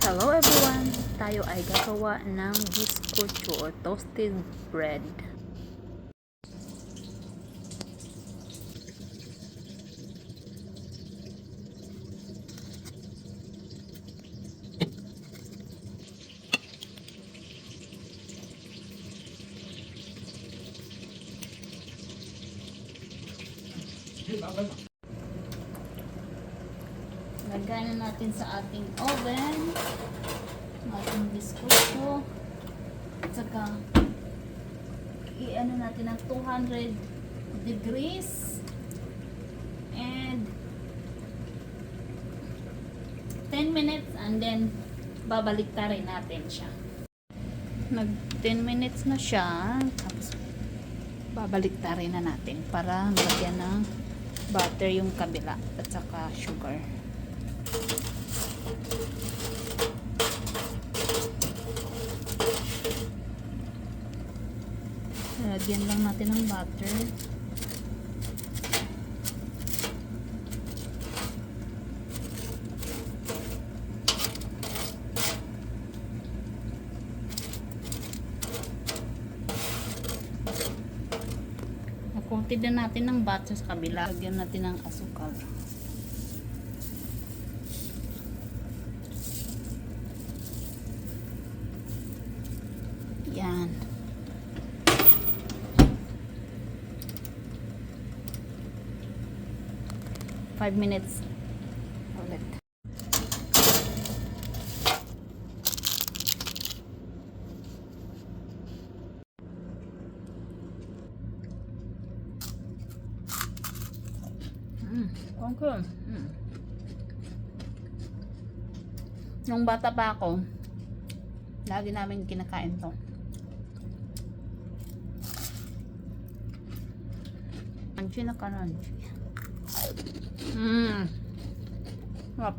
Hello everyone! Tayo ay gagawa ng biscuito or toasted bread. Lagyan na natin sa ating oven ating biskuito at saka i-ano natin ng 200 degrees and 10 minutes and then babaliktarin natin siya. Nag 10 minutes na siya, tapos babaliktarin na natin para magyan ng butter yung kabila at saka sugar. Lagyan lang natin ng butter. Nakunti din natin ng butter sa kabila. Lagyan natin ng asukal. Yan. Five minutes ulit. Okay. Nung bata pa ako, lagi namin kinakain to. Crunchy na crunchy. Sarap.